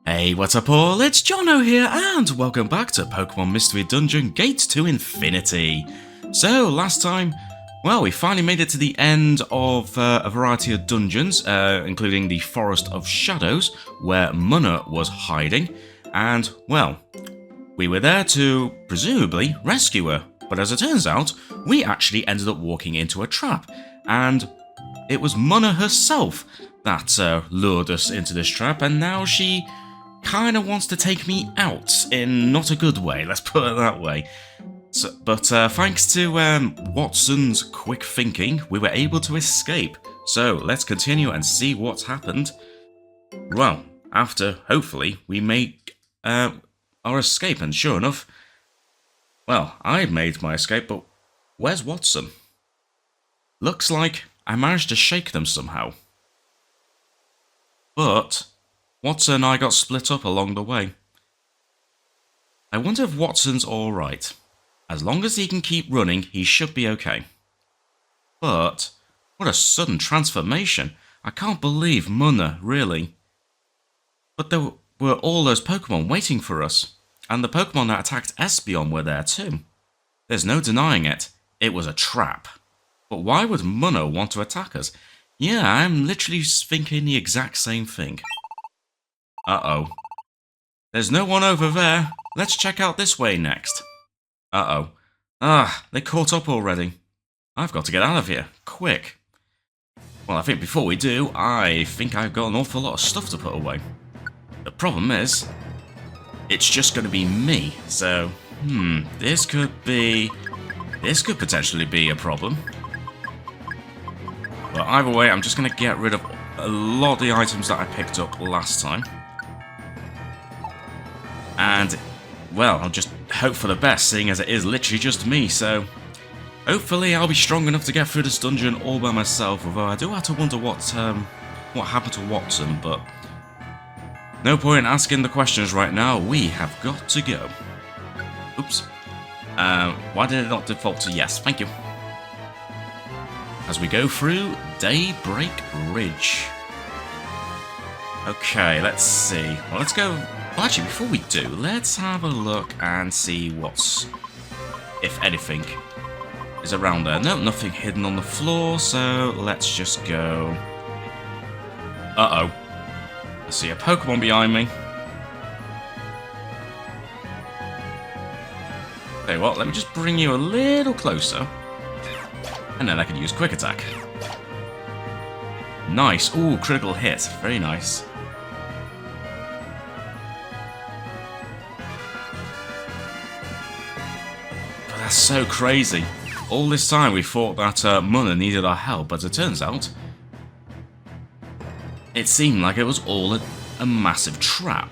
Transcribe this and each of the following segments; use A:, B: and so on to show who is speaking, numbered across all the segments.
A: Hey, what's up all? It's Jono here, and welcome back to Pokemon Mystery Dungeon Gates to Infinity. So, last time, well, we finally made it to the end of a variety of dungeons, including the Forest of Shadows, where Munna was hiding, and, well, we were there to, presumably, rescue her. But as it turns out, we actually ended up walking into a trap, and it was Munna herself that lured us into this trap, and now she kind of wants to take me out in not a good way, let's put it that way. So, but thanks to Wattson's quick thinking, we were able to escape. So let's continue and see what's happened. Well, after, hopefully, we make our escape, and sure enough, well, I made my escape, but where's Wottson? Looks like I managed to shake them somehow. But Wottson and I got split up along the way. I wonder if Wattson's alright. As long as he can keep running, he should be okay. But what a sudden transformation. I can't believe Munna, really. But there were all those Pokemon waiting for us. And the Pokemon that attacked Espeon were there too. There's no denying it. It was a trap. But why would Munna want to attack us? Yeah, I'm literally thinking the exact same thing. Uh-oh. There's no one over there. Let's check out this way next. Uh-oh. Ah, they caught up already. I've got to get out of here. Quick. Well, I think before we do, I think I've got an awful lot of stuff to put away. The problem is, it's just going to be me. So, this could potentially be a problem. But either way, I'm just going to get rid of a lot of the items that I picked up last time. And, well, I'll just hope for the best, seeing as it is literally just me, so hopefully I'll be strong enough to get through this dungeon all by myself, although I do have to wonder what happened to Wottson, but no point in asking the questions right now, we have got to go. Oops. Why did it not default to yes? Thank you. As we go through Daybreak Ridge. Okay, let's see. Well, let's go. Well, actually, before we do, let's have a look and see what's, if anything, is around there. No, nothing hidden on the floor, so let's just go. Uh-oh. I see a Pokemon behind me. Okay, well, let me just bring you a little closer. And then I can use Quick Attack. Nice. Ooh, critical hit. Very nice. But that's so crazy. All this time we thought that Munna needed our help, but it turns out it seemed like it was all a massive trap.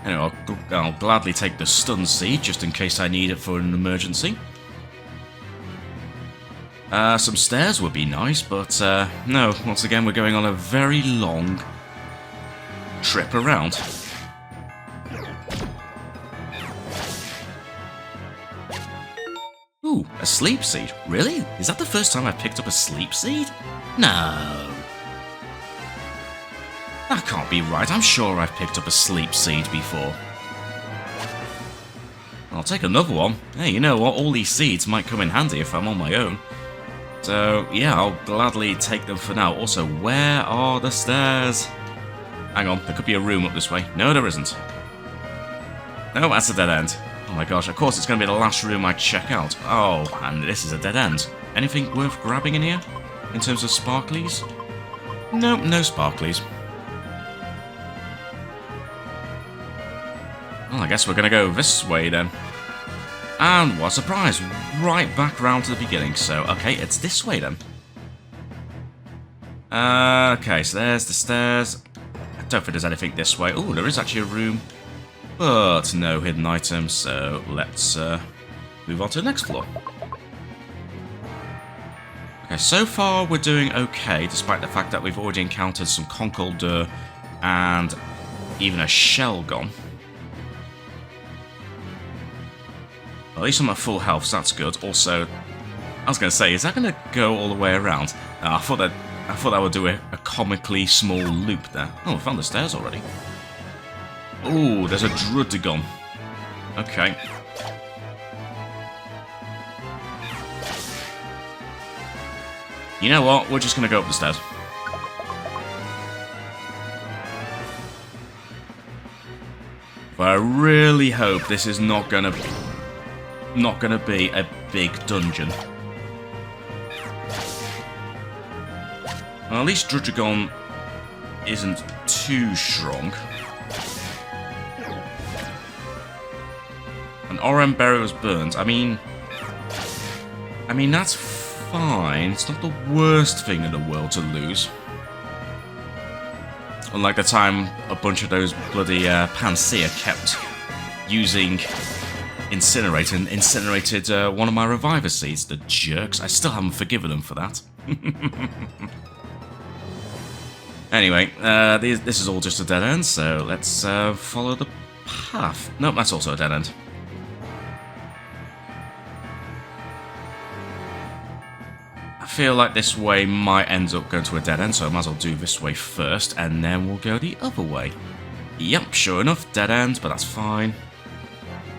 A: Anyway, I'll gladly take the stun seed, just in case I need it for an emergency. Some stairs would be nice, but no, once again we're going on a very long trip around. Ooh, a sleep seed. Really? Is that the first time I've picked up a sleep seed? No. That can't be right. I'm sure I've picked up a sleep seed before. I'll take another one. Hey, you know what? All these seeds might come in handy if I'm on my own. So, yeah, I'll gladly take them for now. Also, where are the stairs? Hang on, there could be a room up this way. No, there isn't. No, that's a dead end. Oh my gosh, of course it's going to be the last room I check out. Oh, and this is a dead end. Anything worth grabbing in here? In terms of sparklies? Nope, no sparklies. Well, I guess we're going to go this way then. And what a surprise, right back round to the beginning. So, okay, it's this way then. Okay, so there's the stairs. I don't think there's anything this way. Oh, there is actually a room, but no hidden items. So let's move on to the next floor. Okay, so far we're doing okay, despite the fact that we've already encountered some Conkeldurr and even a Shelgon. At least I'm at full health, so that's good. Also, I was going to say, is that going to go all the way around? I thought that would do a comically small loop there. Oh, I found the stairs already. Oh, there's a Hydreigon. Okay. You know what? We're just going to go up the stairs. But I really hope this is not gonna be a big dungeon. Well, at least Hydreigon isn't too strong. An Oran berry was burnt. I mean that's fine. It's not the worst thing in the world to lose. Unlike the time a bunch of those bloody Panseer kept using Incinerate and incinerated one of my Reviver Seeds. The jerks. I still haven't forgiven them for that. Anyway, this is all just a dead end, so let's follow the path. Nope, that's also a dead end. I feel like this way might end up going to a dead end, so I might as well do this way first, and then we'll go the other way. Yep, sure enough, dead end, but that's fine.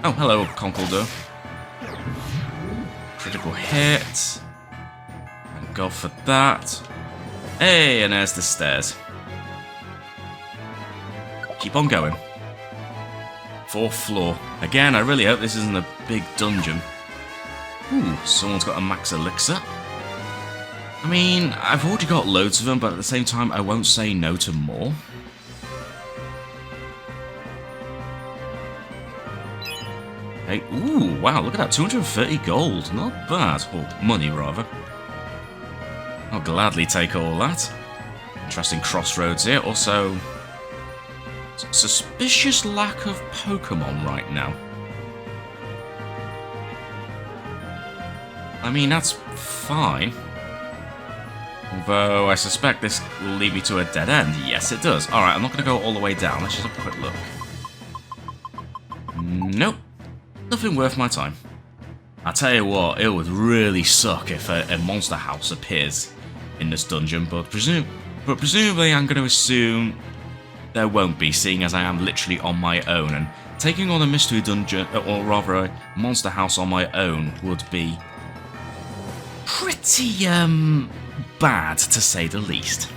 A: Oh, hello, Conkeldurr. Critical hit. And go for that. Hey, and there's the stairs. Keep on going. 4th floor. Again, I really hope this isn't a big dungeon. Ooh, someone's got a max elixir. I mean, I've already got loads of them, but at the same time, I won't say no to more. Hey, ooh, wow, look at that, 230 gold. Not bad. Or money, rather. I'll gladly take all that. Interesting crossroads here. Also, suspicious lack of Pokémon right now. I mean, that's fine. Although, I suspect this will lead me to a dead end. Yes, it does. Alright, I'm not going to go all the way down. Let's just have a quick look. Nope. Nothing worth my time. I tell you what, it would really suck if a monster house appears in this dungeon, but presumably I'm going to assume there won't be, seeing as I am literally on my own, and taking on a mystery dungeon, or rather a monster house on my own, would be pretty, bad, to say the least.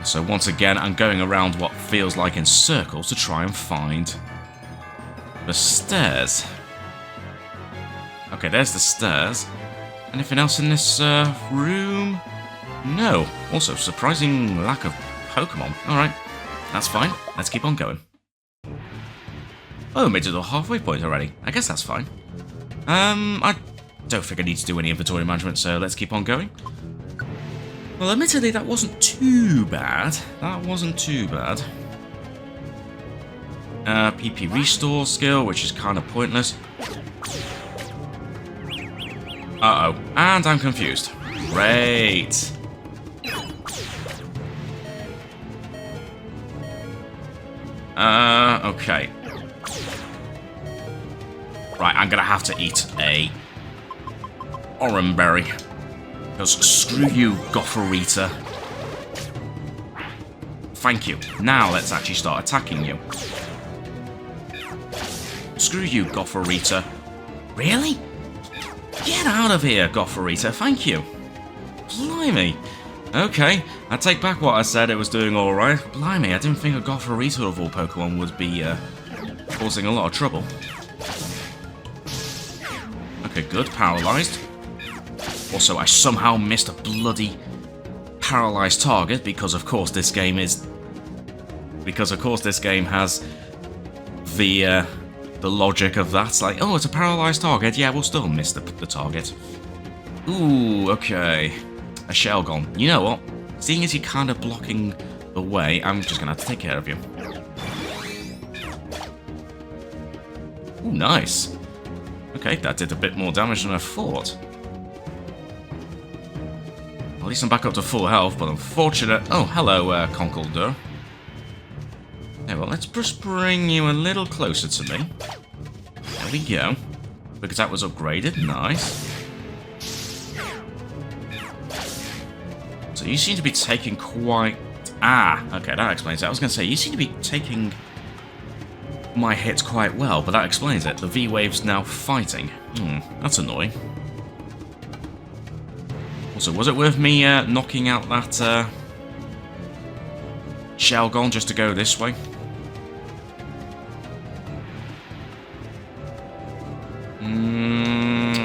A: So once again, I'm going around what feels like in circles to try and find the stairs. Okay, there's the stairs. Anything else in this room? No. Also, surprising lack of Pokemon. Alright, that's fine. Let's keep on going. Oh, made it to the halfway point already. I guess that's fine. I don't think I need to do any inventory management, so let's keep on going. Well, admittedly, that wasn't too bad. PP restore skill, which is kind of pointless. Uh-oh. And I'm confused. Great. Okay. Right, I'm gonna have to eat a Oran berry. Because screw you, Gothorita. Thank you. Now let's actually start attacking you. Screw you, Gothorita. Really? Get out of here, Gothorita. Thank you. Blimey. Okay, I take back what I said, it was doing alright. Blimey, I didn't think a Gothorita of all Pokemon would be causing a lot of trouble. Okay, good. Paralyzed. Also, I somehow missed a bloody paralyzed target because, of course, this game is... Because, of course, this game has the logic of that. It's like, oh, it's a paralyzed target. Yeah, we'll still miss the target. Ooh, okay. A Shelgon. You know what? Seeing as you're kind of blocking the way, I'm just going to have to take care of you. Ooh, nice. Okay, that did a bit more damage than I thought. At least I'm back up to full health, but unfortunate... Oh, hello, Conkeldurr. Yeah, well, let's just bring you a little closer to me. There we go. Because that was upgraded. Nice. So you seem to be taking quite... Ah, okay, that explains it. I was going to say, you seem to be taking my hits quite well, but that explains it. The V-Wave's now fighting. That's annoying. Also, was it worth me knocking out that Hydreigon just to go this way?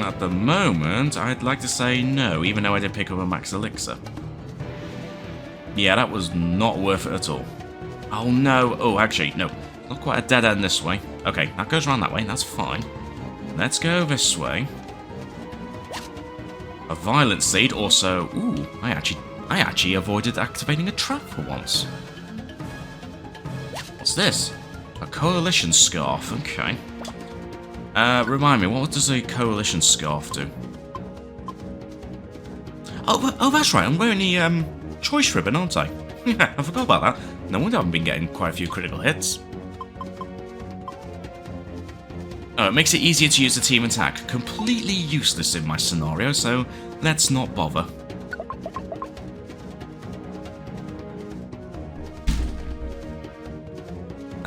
A: At the moment, I'd like to say no, even though I did pick up a Max Elixir. Yeah, that was not worth it at all. Oh no, oh actually, no. Not quite a dead end this way. Okay, that goes around that way, that's fine. Let's go this way. A Violent Seed also... Ooh, I actually avoided activating a trap for once. What's this? A Coalition Scarf, okay. Remind me, what does a Coalition Scarf do? Oh, that's right, I'm wearing the Choice Ribbon, aren't I? I forgot about that. No wonder I haven't been getting quite a few critical hits. Oh, it makes it easier to use the team attack. Completely useless in my scenario, so let's not bother.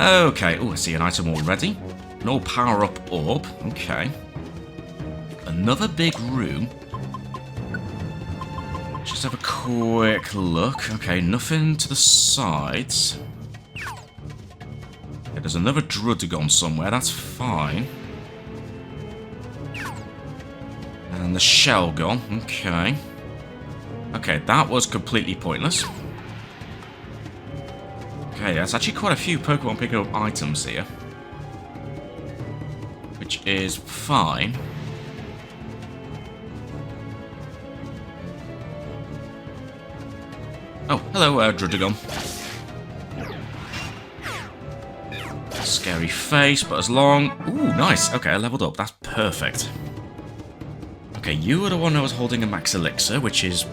A: Okay, oh, I see an item already. An all power-up orb, okay. Another big room. Just have a quick look. Okay, nothing to the sides. Okay, there's another Hydreigon somewhere, that's fine. And the shell gone, okay. Okay, that was completely pointless. Okay, there's actually quite a few Pokemon picking up items here. Which is fine. Oh, hello, Hydreigon. Scary face, but as long... Ooh, nice. Okay, I leveled up. That's perfect. Okay, you were the one that was holding a Max Elixir, which is...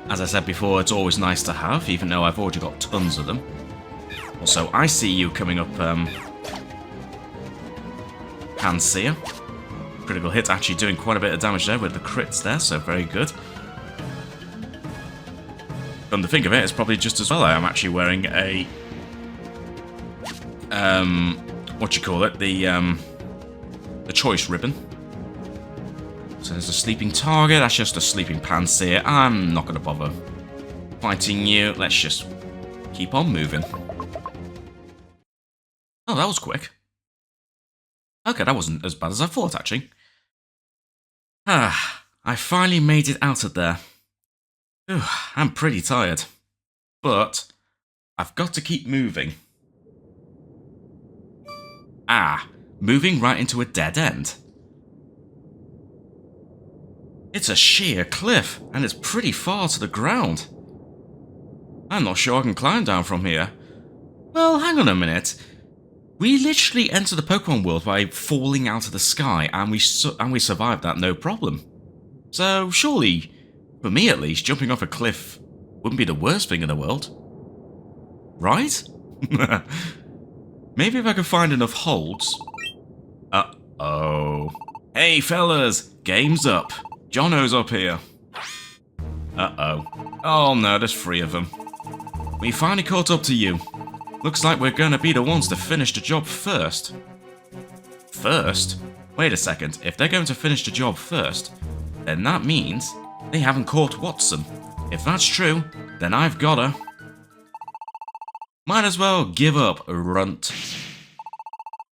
A: As I said before, it's always nice to have, even though I've already got tons of them. Also, I see you coming up, Panseer. Critical hit, actually doing quite a bit of damage there with the crits there, so very good. Come to think of it, it's probably just as well I am actually wearing a... what you call it? The choice ribbon. So there's a sleeping target, that's just a sleeping Panseer. I'm not going to bother fighting you, let's just keep on moving. Oh, that was quick. Okay, that wasn't as bad as I thought, actually. Ah, I finally made it out of there. Whew, I'm pretty tired. But I've got to keep moving. Ah, moving right into a dead end. It's a sheer cliff, and it's pretty far to the ground. I'm not sure I can climb down from here. Well, hang on a minute. We literally entered the Pokemon world by falling out of the sky, and we survived that no problem. So surely, for me at least, jumping off a cliff wouldn't be the worst thing in the world. Right? Maybe if I could find enough holds. Uh-oh. Hey fellas, game's up. Jono's up here. Uh-oh. Oh no, there's 3 of them. We finally caught up to you. Looks like we're gonna be the ones to finish the job first. First? Wait a second, if they're going to finish the job first, then that means they haven't caught Wottson. If that's true, then I've gotta... Might as well give up, runt.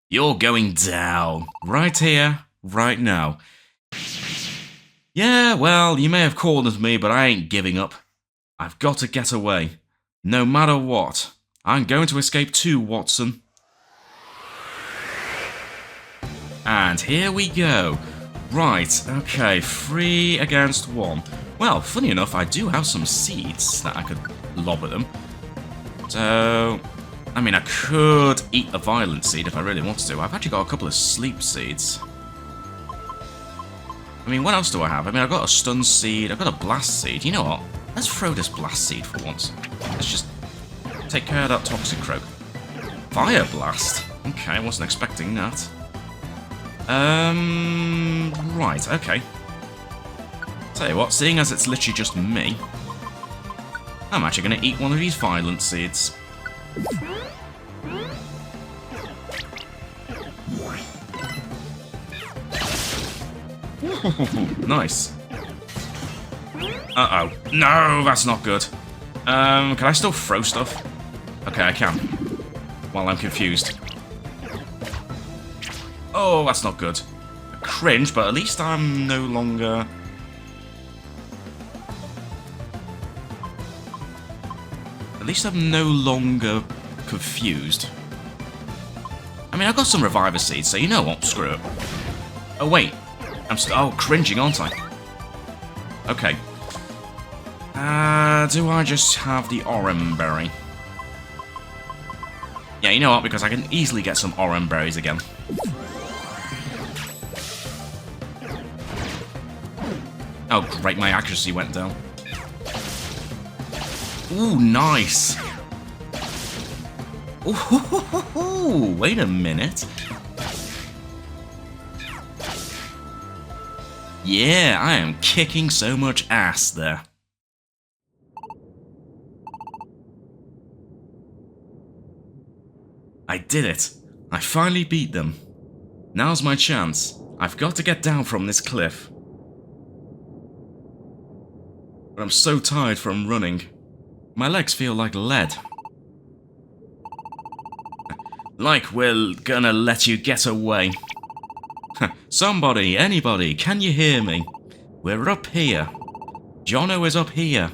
A: You're going down. Right here, right now. Yeah, well, you may have cornered me, but I ain't giving up. I've got to get away. No matter what. I'm going to escape too, Wottson. And here we go. Right, okay, 3 against 1. Well, funny enough, I do have some seeds that I could lob at them. So, I mean, I could eat a Violent Seed if I really wanted to. I've actually got a couple of Sleep Seeds. I mean, what else do I have? I mean, I've got a Stun Seed, I've got a Blast Seed. You know what? Let's throw this Blast Seed for once. Let's just take care of that Toxic Croak. Fire Blast? Okay, I wasn't expecting that. Right, okay. Tell you what, seeing as it's literally just me, I'm actually going to eat one of these Violent Seeds. Nice. Uh-oh. No, that's not good. Can I still throw stuff? Okay, I can. While I'm confused. Oh, that's not good. Cringe, but at least I'm no longer... At least I'm no longer confused. I mean, I've got some Reviver Seeds, so you know what? Screw it. Oh, wait. I'm cringing, aren't I? Okay. Do I just have the Oran Berry? Yeah, you know what? Because I can easily get some Oran Berries again. Oh, great. My accuracy went down. Ooh, nice. Ooh, wait a minute. Yeah, I am kicking so much ass there. I did it. I finally beat them. Now's my chance. I've got to get down from this cliff. But I'm so tired from running. My legs feel like lead. Like we're gonna let you get away. Somebody, anybody, can you hear me? We're up here. Jono is up here.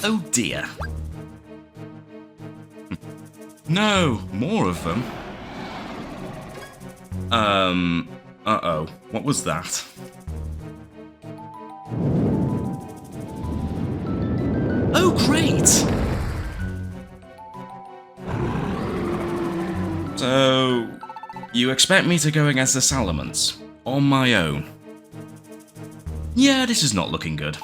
A: Oh dear. No, more of them. Uh-oh. What was that? Oh, great! So, you expect me to go against the Salamence on my own? Yeah, this is not looking good.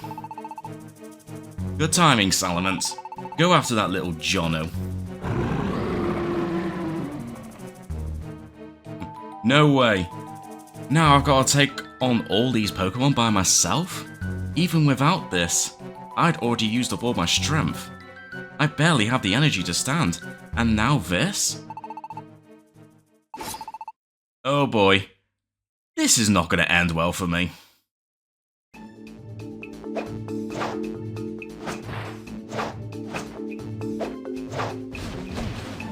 A: Good timing, Salamence. Go after that little Jono. No way. Now I've got to take on all these Pokemon by myself? Even without this, I'd already used up all my strength. I barely have the energy to stand, and now this? Oh boy. This is not going to end well for me.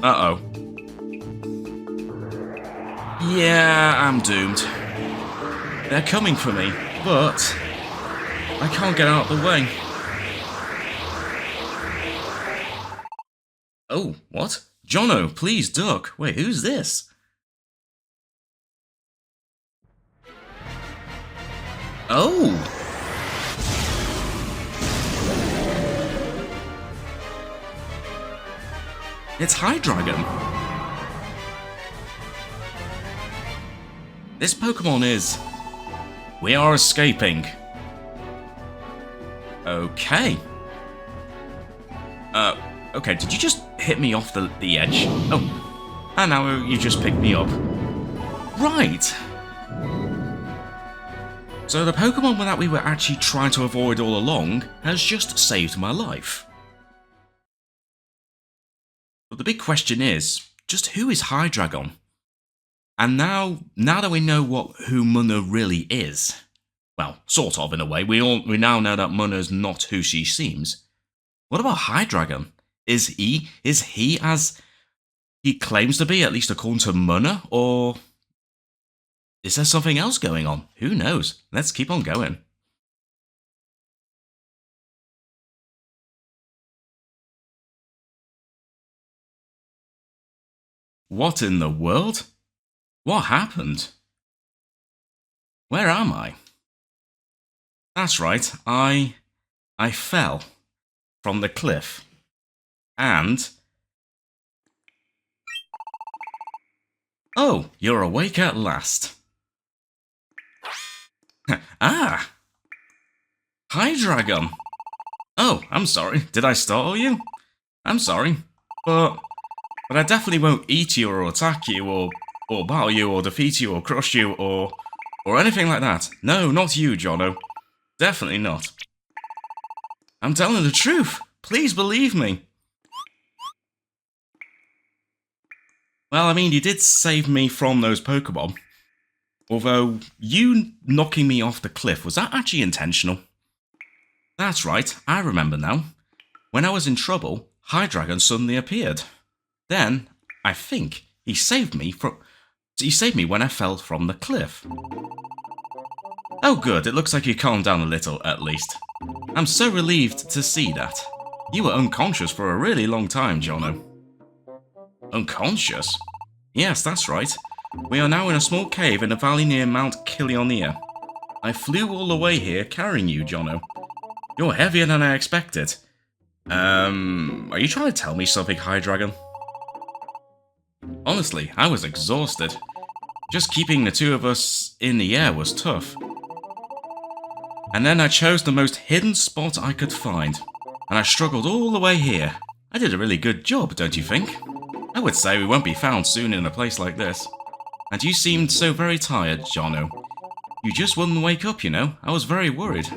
A: Uh-oh. Yeah, I'm doomed. They're coming for me, but I can't get out of the way. Oh, what? Jono, please duck. Wait, who's this? Oh! It's Hydreigon. This Pokemon is... We are escaping. Okay. Okay, did you just hit me off the edge? Oh, and now you just picked me up. Right. So the Pokemon that we were actually trying to avoid all along has just saved my life. But the big question is, just who is Hydreigon? And now that we know who Munna really is, well, sort of in a way, we now know that Munna's not who she seems. What about Hydreigon? Is he as he claims to be, at least according to Munna, or is there something else going on? Who knows? Let's keep on going. What in the world? What happened? Where am I? That's right, I fell from the cliff. And... Oh, you're awake at last. Ah! Hydreigon! Oh, I'm sorry. Did I startle you? I'm sorry. But I definitely won't eat you or attack you or battle you or defeat you or crush you or anything like that. No, not you, Jono. Definitely not. I'm telling the truth. Please believe me. Well, I mean, you did save me from those Pokemon. Although, you knocking me off the cliff, was that actually intentional? That's right, I remember now. When I was in trouble, Hydreigon suddenly appeared. Then, I think, he saved me when I fell from the cliff. Oh good, it looks like you calmed down a little, at least. I'm so relieved to see that. You were unconscious for a really long time, Jono. Unconscious? Yes, that's right. We are now in a small cave in a valley near Mount Kilionia. I flew all the way here carrying you, Jono. You're heavier than I expected. Are you trying to tell me something, Hydreigon? Honestly, I was exhausted. Just keeping the two of us in the air was tough. And then I chose the most hidden spot I could find, and I struggled all the way here. I did a really good job, don't you think? I would say we won't be found soon in a place like this. And you seemed so very tired, Jono. You just wouldn't wake up, you know. I was very worried.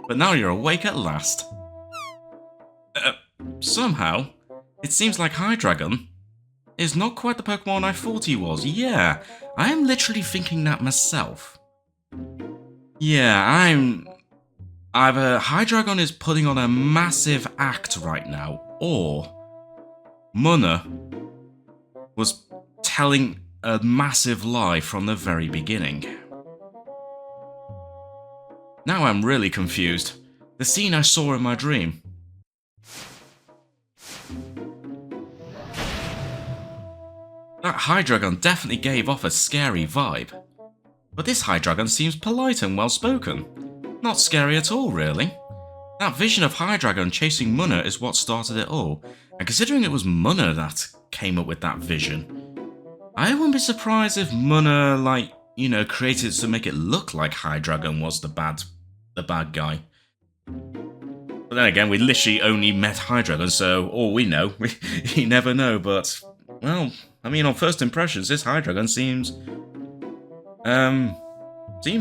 A: But now you're awake at last. Somehow, it seems like Hydreigon is not quite the Pokemon I thought he was. Yeah, I am literally thinking that myself. Yeah, either Hydreigon is putting on a massive act right now, or Munna was telling a massive lie from the very beginning. Now I'm really confused. The scene I saw in my dream. That Hydreigon definitely gave off a scary vibe. But this Hydreigon seems polite and well-spoken. Not scary at all, really. That vision of Hydreigon chasing Munna is what started it all, and considering it was Munna that came up with that vision, I wouldn't be surprised if Munna, created it to make it look like Hydreigon was the bad guy. But then again, we literally only met Hydreigon, so all we know, you never know, but, well, I mean, on first impressions, this Hydreigon seems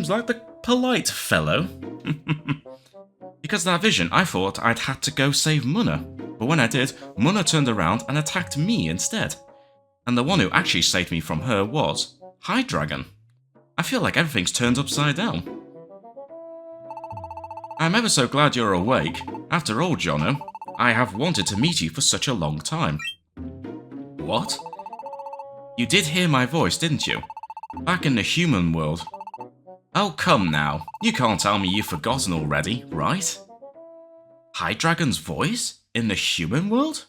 A: like the polite fellow. Because of that vision, I thought I'd had to go save Munna. But when I did, Munna turned around and attacked me instead. And the one who actually saved me from her was Hydreigon. I feel like everything's turned upside down. I'm ever so glad you're awake. After all, Jono, I have wanted to meet you for such a long time. What? You did hear my voice, didn't you? Back in the human world. Oh, come now. You can't tell me you've forgotten already, right? Hydreigon's voice? In the human world?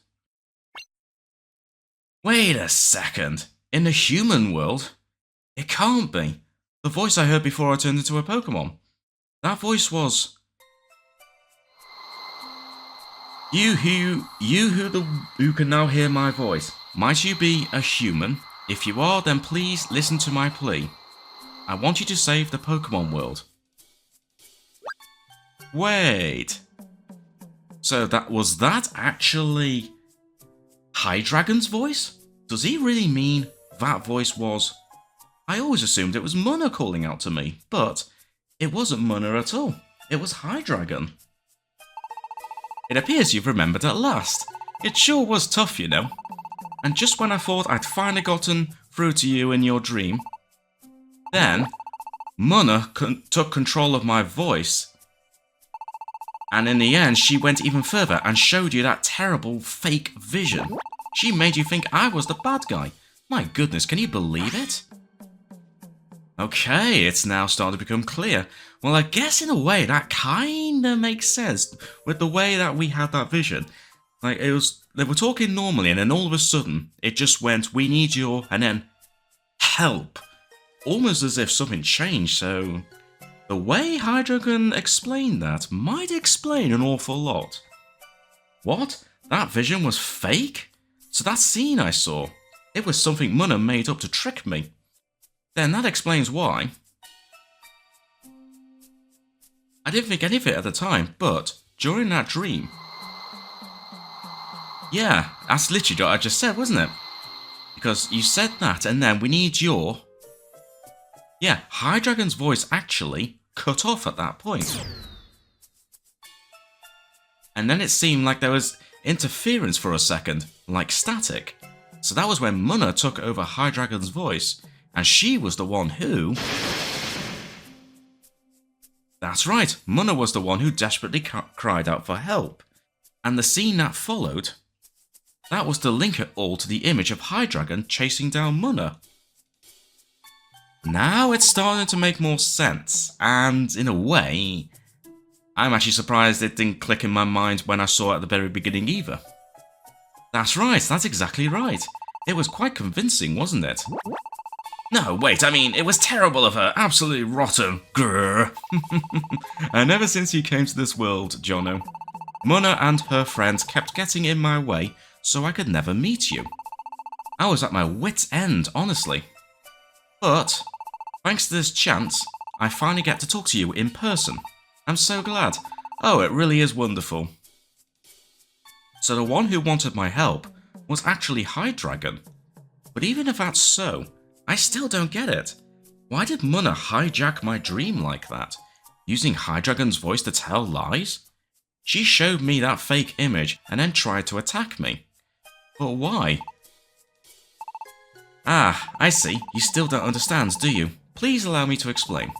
A: Wait a second. In the human world? It can't be. The voice I heard before I turned into a Pokémon. That voice was... You who can now hear my voice. Might you be a human? If you are, then please listen to my plea. I want you to save the Pokemon world. Wait. So was that actually Hydreigon's voice? Does he really mean that voice was... I always assumed it was Munna calling out to me, but it wasn't Munna at all. It was Hydreigon. It appears you've remembered at last. It sure was tough, you know. And just when I thought I'd finally gotten through to you in your dream, then Munna took control of my voice, and in the end she went even further and showed you that terrible fake vision. She made you think I was the bad guy. My goodness, can you believe it? Okay, it's now starting to become clear. Well, I guess in a way that kinda makes sense with the way that we had that vision. Like, they were talking normally and then all of a sudden it just went, we need your, and then help. Almost as if something changed, so the way Hydreigon explained that might explain an awful lot. What? That vision was fake? So that scene I saw, it was something Munna made up to trick me. Then that explains why. I didn't think any of it at the time, but during that dream, Yeah, that's literally what I just said, wasn't it? Because you said that, and then we need your... Yeah, Hydreigon's voice actually cut off at that point. And then it seemed like there was interference for a second, like static. So that was when Munna took over Hydreigon's voice, and she was the one who... That's right, Munna was the one who desperately cried out for help. And the scene that followed, that was to link it all to the image of Hydreigon chasing down Munna. Now it's starting to make more sense, and in a way, I'm actually surprised it didn't click in my mind when I saw it at the very beginning either. That's right, that's exactly right. It was quite convincing, wasn't it? No, wait, I mean, it was terrible of her, absolutely rotten. Grrr. And ever since you came to this world, Jono, Munna and her friends kept getting in my way so I could never meet you. I was at my wit's end, honestly. But, thanks to this chance, I finally get to talk to you in person. I'm so glad. Oh, it really is wonderful. So the one who wanted my help was actually Hydreigon. But even if that's so, I still don't get it. Why did Munna hijack my dream like that? Using Hydreigon's voice to tell lies? She showed me that fake image and then tried to attack me. But why? Ah, I see. You still don't understand, do you? Please allow me to explain.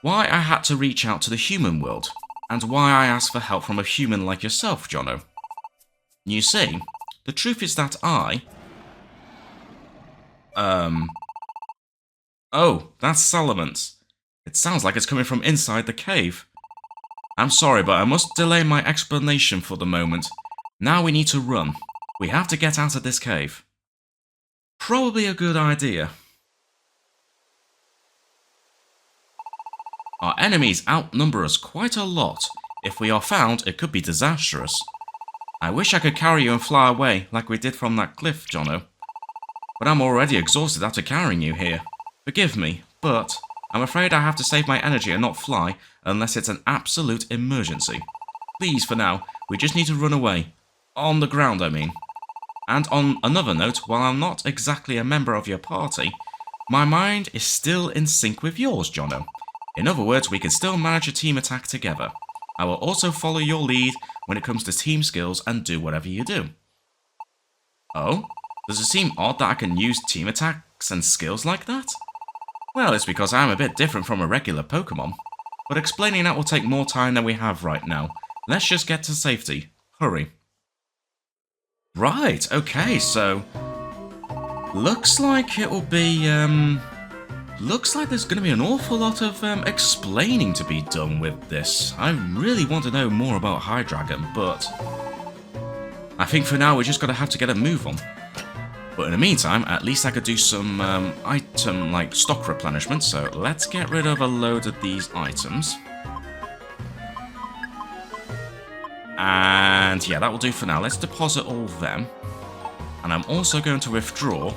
A: Why I had to reach out to the human world, and why I asked for help from a human like yourself, Jono. You see, the truth is that Oh, that's Salamence. It sounds like it's coming from inside the cave. I'm sorry, but I must delay my explanation for the moment. Now we need to run. We have to get out of this cave. Probably a good idea. Our enemies outnumber us quite a lot. If we are found, it could be disastrous. I wish I could carry you and fly away like we did from that cliff, Jono. But I'm already exhausted after carrying you here. Forgive me, but I'm afraid I have to save my energy and not fly unless it's an absolute emergency. Please, for now, we just need to run away. On the ground, I mean. And on another note, while I'm not exactly a member of your party, my mind is still in sync with yours, Jono. In other words, we can still manage a team attack together. I will also follow your lead when it comes to team skills and do whatever you do. Oh? Does it seem odd that I can use team attacks and skills like that? Well, it's because I'm a bit different from a regular Pokémon. But explaining that will take more time than we have right now. Let's just get to safety. Hurry. Right, okay, so... Looks like it will be, Looks like there's going to be an awful lot of explaining to be done with this. I really want to know more about Hydreigon, but... I think for now we're just going to have to get a move on. But in the meantime, at least I could do some item, like, stock replenishment, so let's get rid of a load of these items. And yeah, that will do for now. Let's deposit all of them. And I'm also going to withdraw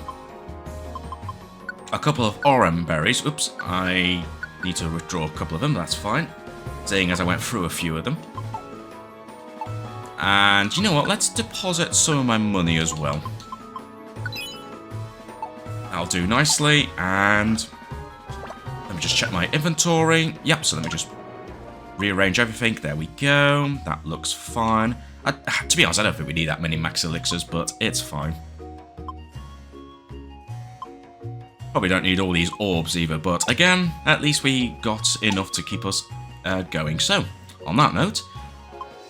A: a couple of Oran berries. Oops, I need to withdraw a couple of them, that's fine. Seeing as I went through a few of them. And you know what, let's deposit some of my money as well. That'll do nicely, and let me just check my inventory. Yep, so let me just rearrange everything. There we go. That looks fine. To be honest, I don't think we need that many max elixirs, but it's fine. Probably don't need all these orbs either, but again, at least we got enough to keep us going. So, on that note,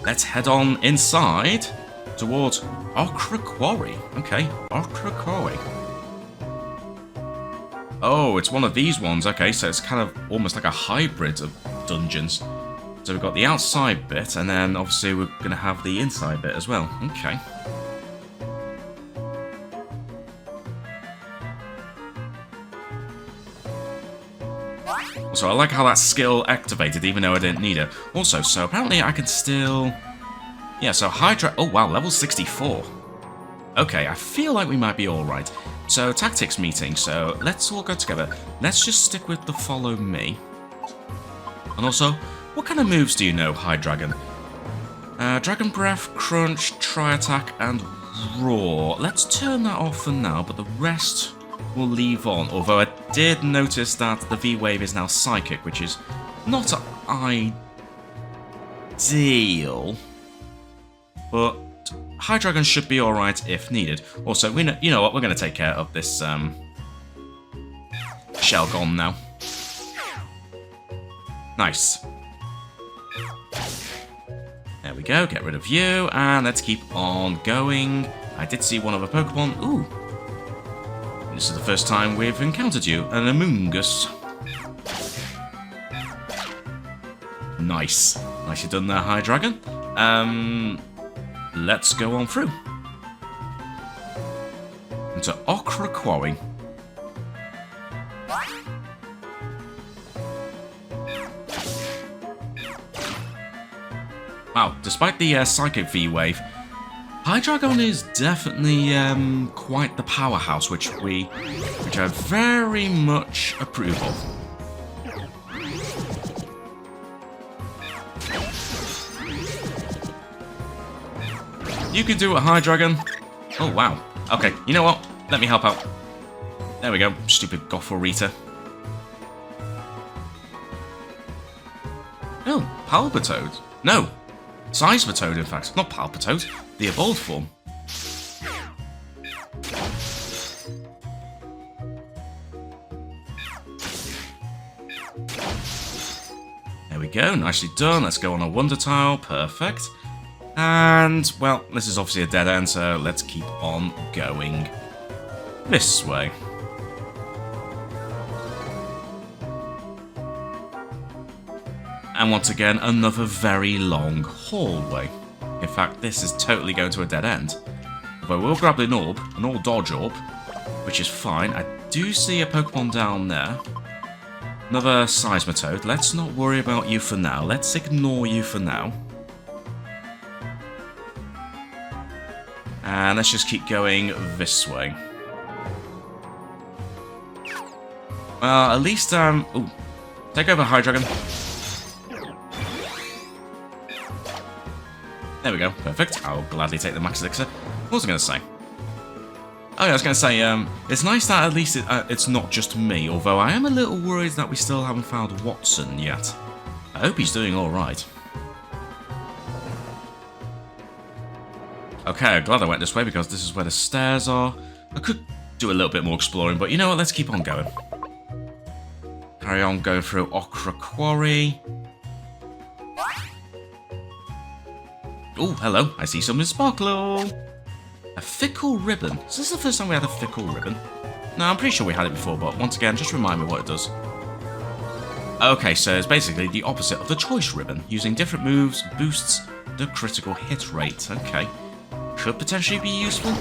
A: let's head on inside towards Ochre Quarry. Okay, Ochre Quarry. Oh, it's one of these ones. Okay, so it's kind of almost like a hybrid of dungeons. So we've got the outside bit, and then obviously we're going to have the inside bit as well. Okay. So I like how that skill activated, even though I didn't need it. Also, so apparently I can still... Yeah, so Hydra... Oh, wow, level 64. Okay, I feel like we might be alright. So, tactics meeting, so let's all go together. Let's just stick with the follow me. And also, what kind of moves do you know, Hydreigon? Dragon Breath, Crunch, Tri-Attack, and Roar. Let's turn that off for now, but the rest we'll leave on. Although I did notice that the V-Wave is now Psychic, which is not ideal. But Hydreigon should be alright if needed. Also, you know what, we're going to take care of this Shelgon now. Nice. There we go, get rid of you, and let's keep on going. I did see one other Pokemon. Ooh. This is the first time we've encountered you, an Amoongus. Nice. Nicely done there, Hydreigon. Let's go on through. Into Ochra Quarry. Wow, despite the Psychic V-Wave, Hydreigon is definitely quite the powerhouse, which I very much approve of. You can do it, Hydreigon. Oh, wow. Okay, you know what? Let me help out. There we go, stupid Gothorita. Oh, Palpitoad. No. Seismitoad, in fact, not Palpitoad, the evolved form. There we go, nicely done. Let's go on a Wonder Tile, perfect. And, well, this is obviously a dead end, so let's keep on going this way. And once again, another very long hallway. In fact, this is totally going to a dead end. Although we'll grab an orb, an all dodge orb, which is fine. I do see a Pokemon down there. Another Seismitoad. Let's not worry about you for now. Let's ignore you for now. And let's just keep going this way. Well, at least, ooh. Take over, Hydreigon. There we go, perfect. I'll gladly take the Max Elixir. What was I going to say? Oh yeah, I was going to say, it's nice that at least it's not just me, although I am a little worried that we still haven't found Wottson yet. I hope he's doing alright. Okay, I'm glad I went this way because this is where the stairs are. I could do a little bit more exploring, but you know what, let's keep on going. Carry on going through Ochra Quarry. Oh, hello. I see something sparkle. A fickle ribbon. Is this the first time we had a fickle ribbon? No, I'm pretty sure we had it before, but once again, just remind me what it does. Okay, so it's basically the opposite of the choice ribbon. Using different moves boosts the critical hit rate. Okay. Could potentially be useful.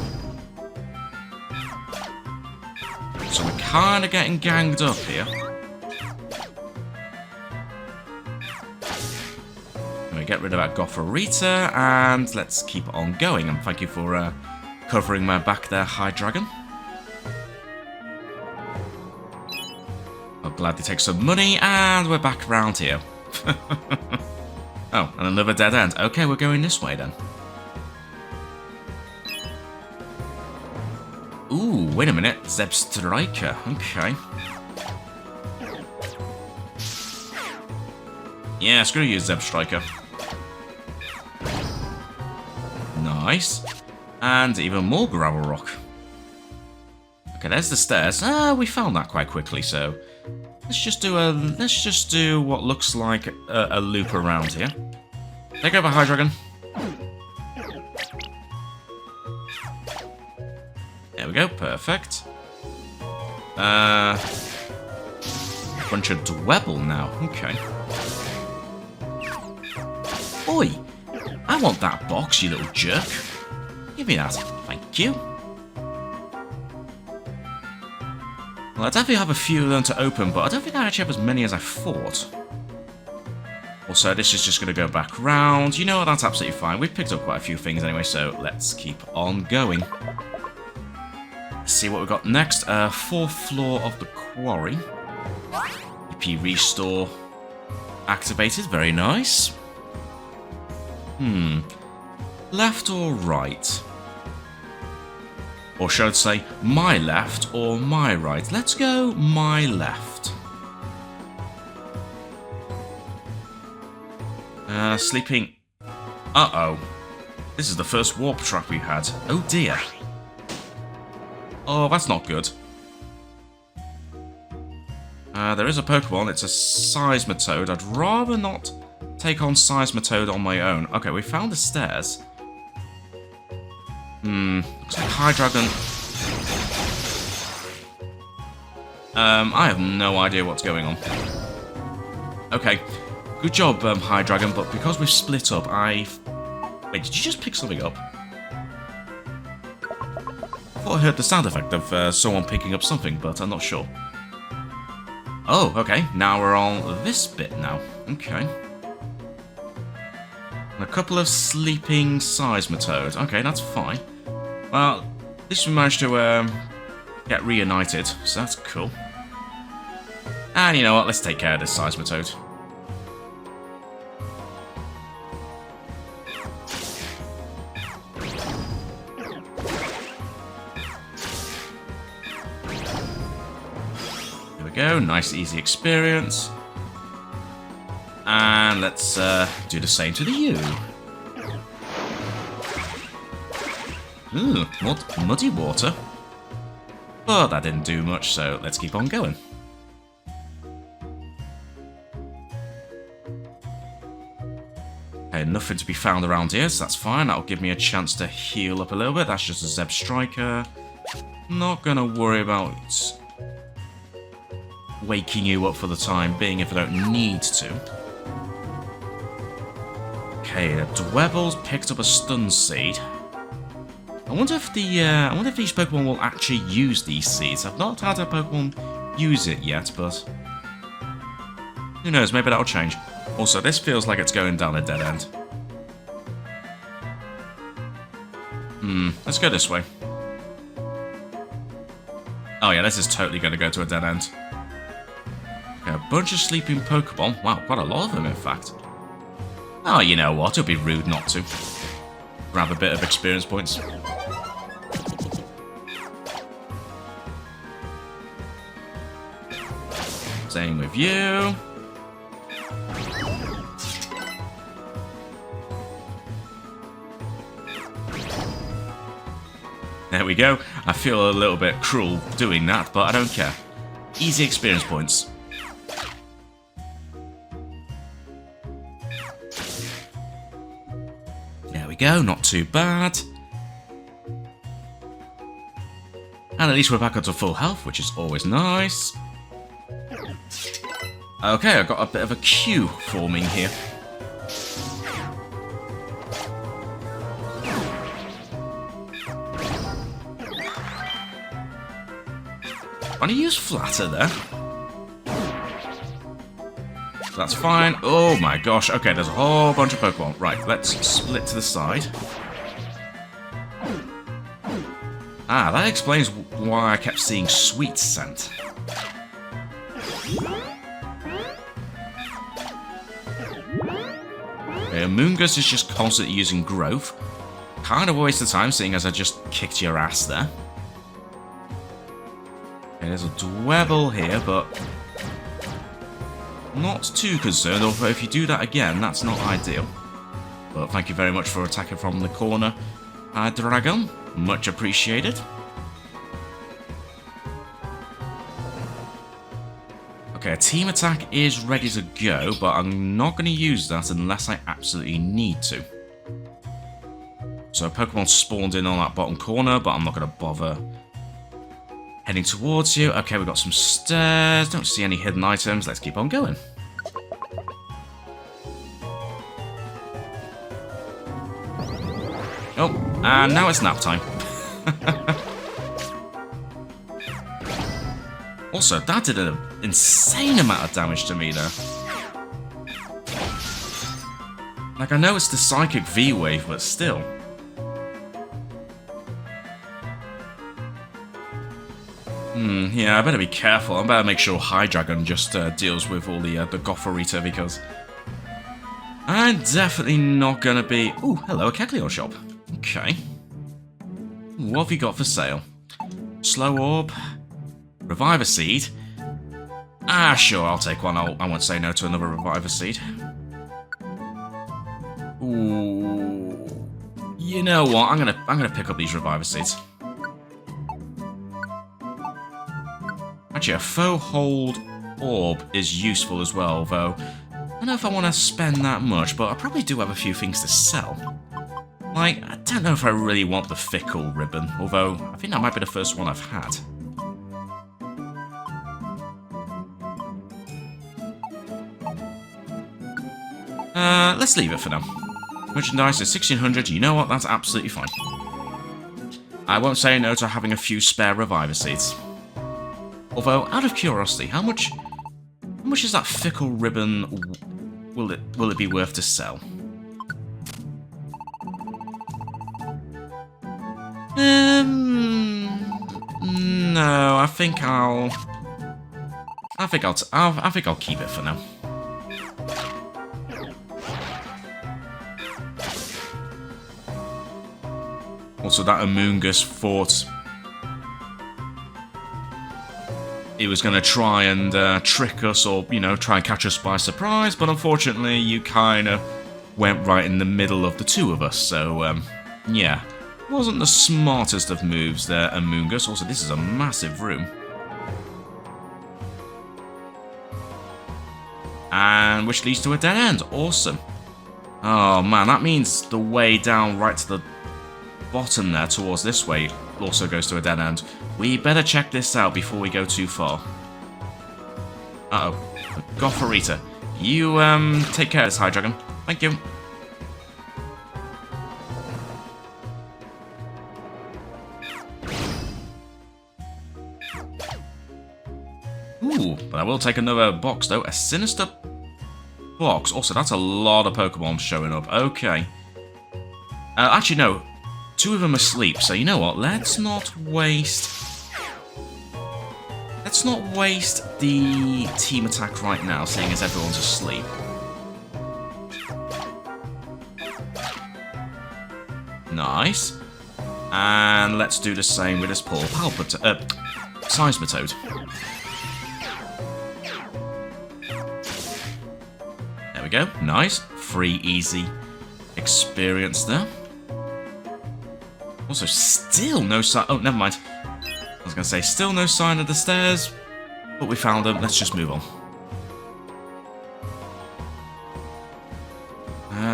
A: So we're kind of getting ganged up here. Get rid of that Gothorita, and let's keep on going. And thank you for covering my back there, Hydreigon. I'll gladly take some money, and we're back around here. Oh, and another dead end. Okay, we're going this way then. Ooh, wait a minute. Zebstrika. Okay. Yeah, screw you, Zebstrika. Nice. And even more gravel rock. Okay, there's the stairs. We found that quite quickly, so let's just do what looks like a loop around here. Take over, Hydreigon. There we go, perfect. Bunch of Dwebble now, okay. Oi! I want that box, you little jerk. Give me that. Thank you. Well, I definitely have a few of them to open, but I don't think I actually have as many as I thought. Also, this is just going to go back round. You know what, that's absolutely fine. We've picked up quite a few things anyway, so let's keep on going. Let's see what we've got next. Fourth floor of the quarry. EP restore activated. Very nice. Left or right? Or should I say, my left or my right? Let's go my left. Sleeping... Uh-oh. This is the first warp trap we've had. Oh dear. Oh, that's not good. There is a Pokemon. It's a Seismitoad. I'd rather not take on Seismitoad on my own. Okay, we found the stairs. Looks like Hydreigon. I have no idea what's going on. Okay, good job, Hydreigon, but because we've split up, Wait, did you just pick something up? I thought I heard the sound effect of someone picking up something, but I'm not sure. Oh, okay, now we're on this bit now. Okay. And a couple of sleeping Seismitoad. Okay, that's fine. Well, at least we managed to get reunited, so that's cool. And you know what, let's take care of this Seismitoad. There we go, nice easy experience. And let's do the same to the U. Ooh, muddy water. But that didn't do much, so let's keep on going. Okay, nothing to be found around here, so that's fine. That'll give me a chance to heal up a little bit. That's just a Zeb Striker. Not gonna worry about waking you up for the time being if I don't need to. Okay, Dwebble's picked up a Stun Seed. I wonder if these Pokemon will actually use these seeds. I've not had a Pokemon use it yet, but who knows, maybe that'll change. Also, this feels like it's going down a dead end. Let's go this way. Oh yeah, this is totally going to go to a dead end. Okay, a bunch of sleeping Pokemon. Wow, quite a lot of them, in fact. Oh, you know what? It'd be rude not to. Grab a bit of experience points. Same with you. There we go. I feel a little bit cruel doing that, but I don't care. Easy experience points. There we go, not too bad. And at least we're back up to full health, which is always nice. Okay, I've got a bit of a queue forming here. I'm gonna use Flatter there. That's fine. Oh my gosh. Okay, there's a whole bunch of Pokemon. Right, let's split to the side. Ah, that explains why I kept seeing Sweet Scent. Okay, Mungus is just constantly using Growth. Kind of a waste of time, seeing as I just kicked your ass there. Okay, there's a Dwebble here, but not too concerned, although if you do that again, that's not ideal. But thank you very much for attacking from the corner, Dragon. Much appreciated. Okay, a team attack is ready to go, but I'm not going to use that unless I absolutely need to. So Pokemon spawned in on that bottom corner, but I'm not going to bother heading towards you. Okay, we've got some stairs. Don't see any hidden items. Let's keep on going. Oh, and now it's nap time. Also, that did an insane amount of damage to me there. Like, I know it's the Psychic V-Wave, but still. Yeah, I better be careful. I better make sure Hydreigon just deals with all the Gothorita, because I'm definitely not gonna be... Ooh, hello, a Kecleon shop. Okay. What have you got for sale? Slow Orb. Reviver Seed. Ah, sure, I'll take one. I won't say no to another Reviver Seed. Ooh. You know what? I'm gonna pick up these Reviver Seeds. Actually, a Faux Hold Orb is useful as well, though I don't know if I want to spend that much, but I probably do have a few things to sell. Like, I don't know if I really want the Fickle Ribbon, although I think that might be the first one I've had. Let's leave it for now. Merchandise is 1600, you know what, that's absolutely fine. I won't say no to having a few spare Reviver Seeds. Although, out of curiosity, how much is that Fickle Ribbon will it be worth to sell? No, I think I'll keep it for now. Also, that Amoongus thought he was going to try and trick us, or, you know, try and catch us by surprise, but unfortunately you kind of went right in the middle of the two of us, so, yeah. Wasn't the smartest of moves there, Amoongus. Also, this is a massive room. And which leads to a dead end. Awesome. Oh, man, that means the way down right to the bottom there, towards this way, also goes to a dead end. We better check this out before we go too far. Uh-oh. Gothorita. You, take care of this Hydreigon. Thank you. Ooh, but I will take another box, though. A Sinister box. Also, that's a lot of Pokemon showing up. Okay. Actually, no. Two of them are asleep, so you know what? Let's not waste the team attack right now, seeing as everyone's asleep. Nice. And let's do the same with this poor Seismitoad. There we go. Nice. Free, easy experience there. Also, still no sign... Oh, never mind. I was going to say, still no sign of the stairs, but we found them. Let's just move on.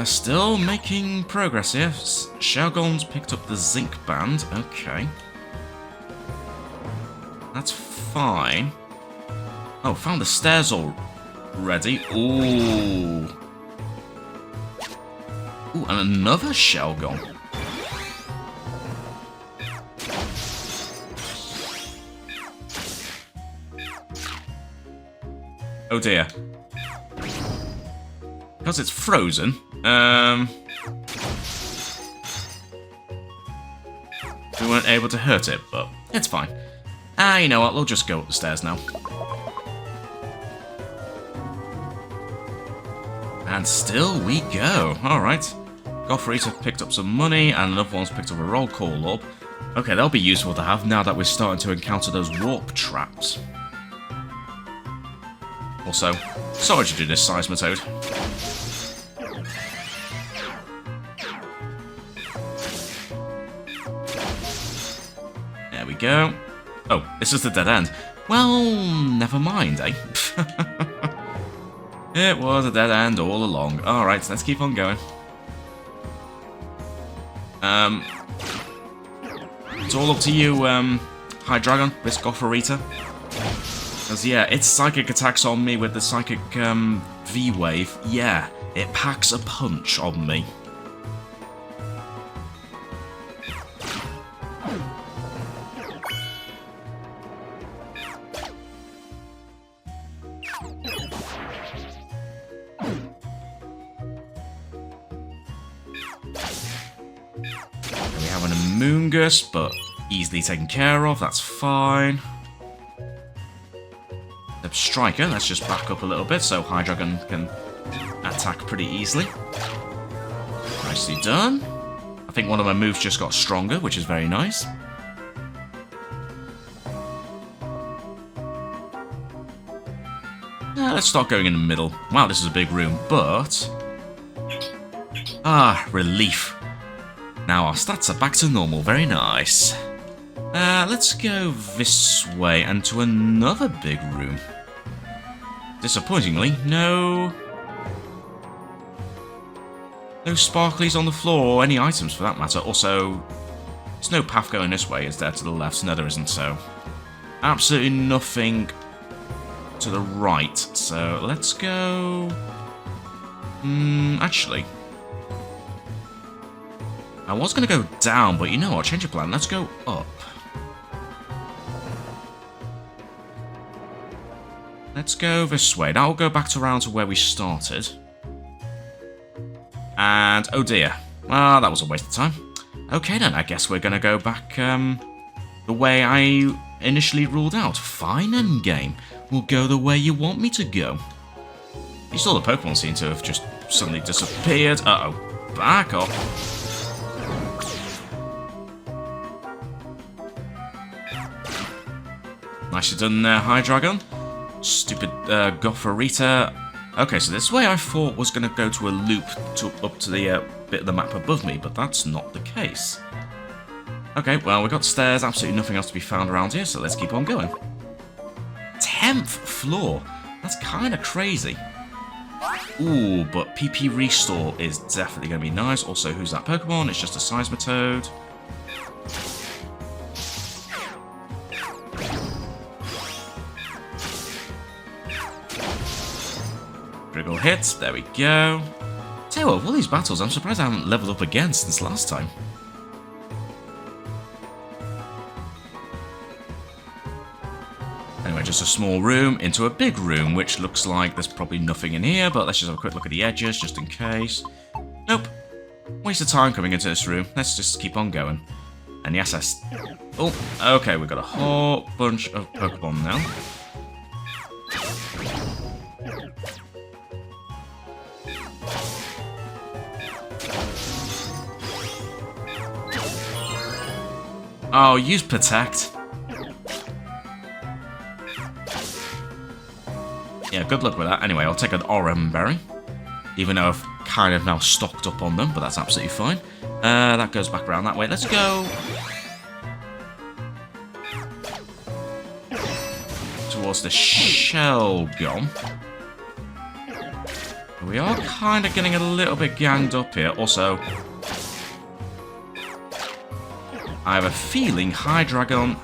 A: Still making progress here. Shelgon's picked up the zinc band. Okay. That's fine. Oh, found the stairs already. Ooh. Ooh, and another Shelgon. Oh dear. Because it's frozen, we weren't able to hurt it, but it's fine. You know what, we'll just go up the stairs now. And still we go. Alright. Gothorita picked up some money, and another one's picked up a roll call orb. Okay, that'll be useful to have now that we're starting to encounter those warp traps. Also, sorry to do this, Seismitoad. There we go. Oh, this is the dead end. Well, never mind, eh? It was a dead end all along. Alright, let's keep on going. It's all up to you, Hydreigon, this Gothorita. Because, yeah, its psychic attacks on me with the psychic, V-Wave. Yeah, it packs a punch on me. We have an Amoongus, but easily taken care of, that's fine. The Striker, let's just back up a little bit so Hydreigon can attack pretty easily. Nicely done. I think one of my moves just got stronger, which is very nice. Let's start going in the middle. Wow, this is a big room, but... relief. Now our stats are back to normal. Very nice. Let's go this way and to another big room. Disappointingly, no sparklies on the floor, or any items for that matter. Also, there's no path going this way, is there, to the left? No, there isn't, so... Absolutely nothing to the right. So, let's go... actually... I was going to go down, but you know what? Change of plan. Let's go up. Let's go this way. That'll go back around to where we started. And, oh dear. Well, that was a waste of time. Okay then, I guess we're going to go back the way I initially ruled out. Fine, endgame. We'll go the way you want me to go. You saw the Pokemon seem to have just suddenly disappeared. Uh-oh. Back up. Nicely done there, Hydreigon. Stupid Gotharita. Okay, so this way I thought was going to go to a loop up to the bit of the map above me, but that's not the case. Okay, well, we've got stairs, absolutely nothing else to be found around here, so let's keep on going. 10th floor. That's kind of crazy. Ooh, but PP Restore is definitely going to be nice. Also, who's that Pokemon? It's just a Seismitoad. Critical hit, there we go. Tell you what, of all these battles, I'm surprised I haven't leveled up again since last time. Anyway, just a small room into a big room, which looks like there's probably nothing in here, but let's just have a quick look at the edges, just in case. Nope. Waste of time coming into this room. Let's just keep on going. And yes, oh, okay, we've got a whole bunch of Pokemon now. Oh, use Protect. Yeah, good luck with that. Anyway, I'll take an Oran Berry. Even though I've kind of now stocked up on them, but that's absolutely fine. That goes back around that way. Let's go towards the Shelgon. We are kind of getting a little bit ganged up here. Also, I have a feeling Hydreigon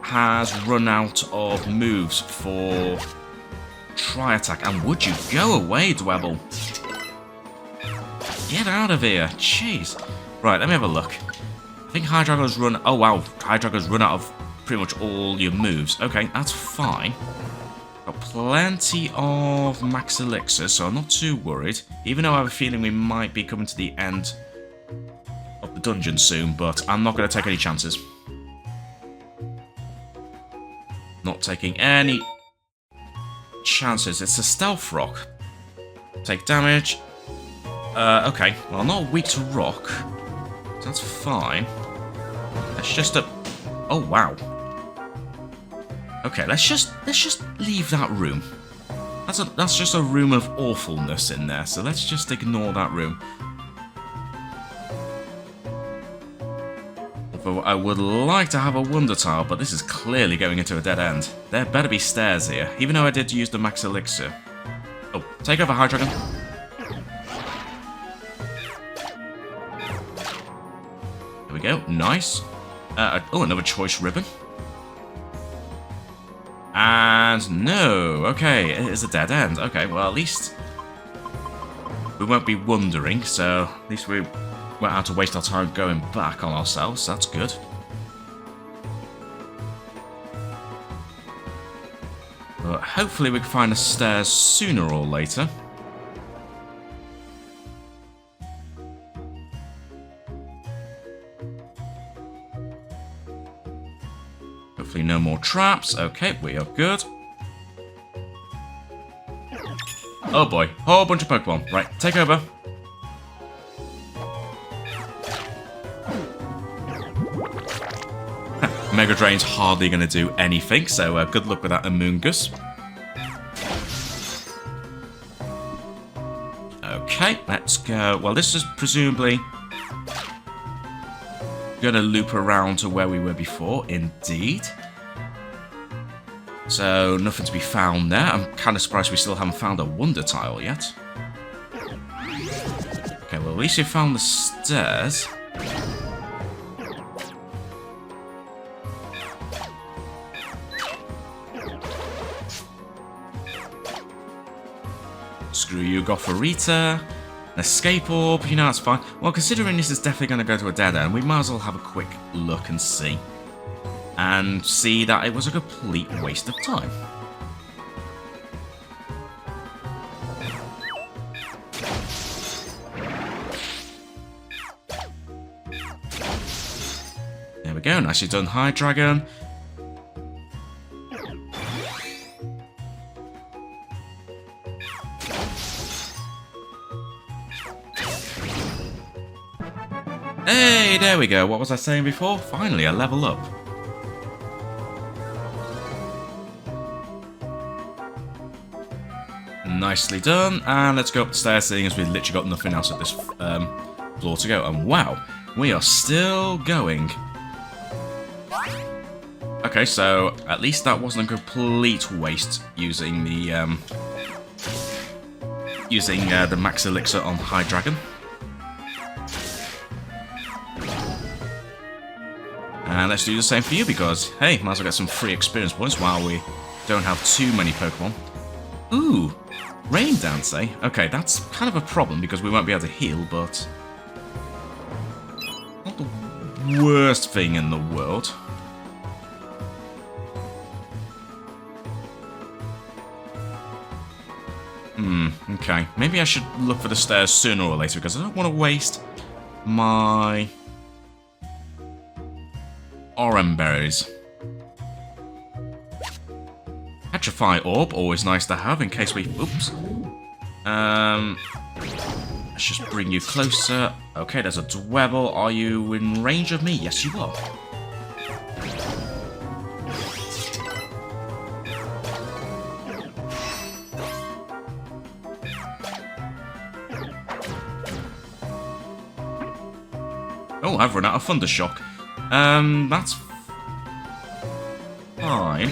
A: has run out of moves for Tri-Attack. And would you go away, Dwebble? Get out of here. Jeez. Right, let me have a look. I think Hydreigon's run... Oh, wow. Hydreigon's run out of pretty much all your moves. Okay, that's fine. Got plenty of Max Elixir, so I'm not too worried. Even though I have a feeling we might be coming to the end of the dungeon soon, but I'm not going to take any chances. Not taking any chances. It's a Stealth Rock. Take damage. Okay. Well, I'm not weak to rock. So that's fine. Let's just oh, wow. Okay, let's just leave that room. That's just a room of awfulness in there, so let's just ignore that room. Although I would like to have a Wonder Tile, but this is clearly going into a dead end. There better be stairs here, even though I did use the Max Elixir. Oh, take over, Hydreigon. There we go, nice. Oh, another Choice Ribbon. And no, okay, it is a dead end. Okay, well, at least we won't be wondering, so at least we won't have to waste our time going back on ourselves. That's good. But hopefully we can find the stairs sooner or later. Hopefully no more traps. Okay, we are good. Oh boy, whole bunch of Pokemon. Right, take over. Mega Drain's hardly going to do anything, so good luck with that Amoonguss. Okay, let's go. Well, this is presumably going to loop around to where we were before, indeed. So, nothing to be found there. I'm kind of surprised we still haven't found a Wonder Tile yet. Okay, well, at least we found the stairs. Screw you, Gothorita. An escape orb, you know, that's fine. Well, considering this is definitely going to go to a dead end, we might as well have a quick look and see. And see that it was a complete waste of time. There we go, nicely done, Hydreigon. Hey, there we go. What was I saying before? Finally, a level up. Nicely done. And let's go up the stairs, seeing as we've literally got nothing else at this floor to go. And wow, we are still going. Okay, so at least that wasn't a complete waste using the Max Elixir on Hydreigon. And let's do the same for you because, hey, might as well get some free experience points while we don't have too many Pokemon. Ooh, Rain Dance, eh? Okay, that's kind of a problem because we won't be able to heal, but not the worst thing in the world. Okay. Maybe I should look for the stairs sooner or later because I don't want to waste my Oran berries. Petrify Orb, always nice to have in case we... Oops. Let's just bring you closer. Okay, there's a Dwebble. Are you in range of me? Yes, you are. Oh, I've run out of Thundershock. That's fine.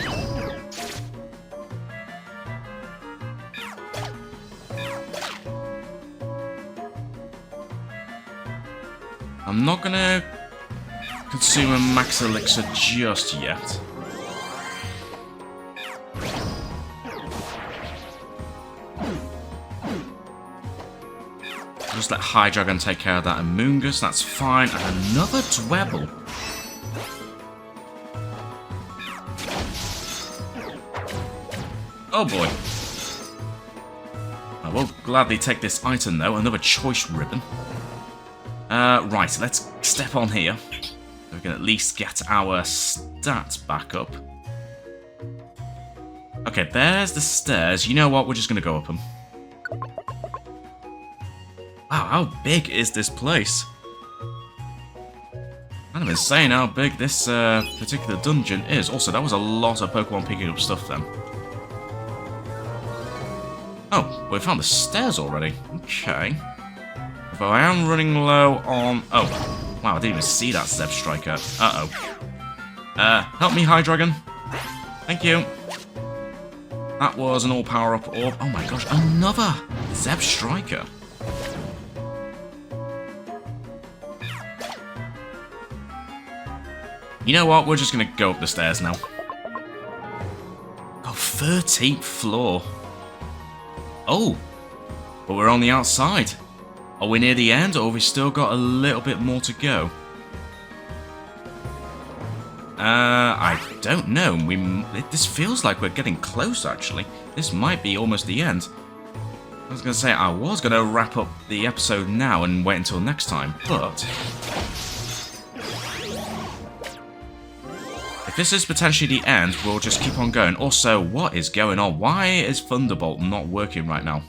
A: I'm not gonna consume a Max Elixir just yet. Just let Hydreigon take care of that Amoonguss, that's fine. And another Dwebble. Oh boy. I will gladly take this item though, another choice ribbon. Right, let's step on here. So we can at least get our stats back up. Okay, there's the stairs. You know what? We're just going to go up them. Wow, how big is this place? Kind of insane how big this particular dungeon is. Also, that was a lot of Pokemon picking up stuff then. Oh, we found the stairs already. Okay. But I am running low on... Oh, wow, I didn't even see that Zeb Striker. Uh-oh. Help me, Hydreigon. Thank you. That was an all-power-up orb. Oh my gosh, another Zeb Striker. You know what? We're just going to go up the stairs now. Oh, 13th floor. Oh, but we're on the outside. Are we near the end, or have we still got a little bit more to go? I don't know. This feels like we're getting close, actually. This might be almost the end. I was going to say, I was going to wrap up the episode now and wait until next time, but... if this is potentially the end, we'll just keep on going. Also, what is going on? Why is Thunderbolt not working right now?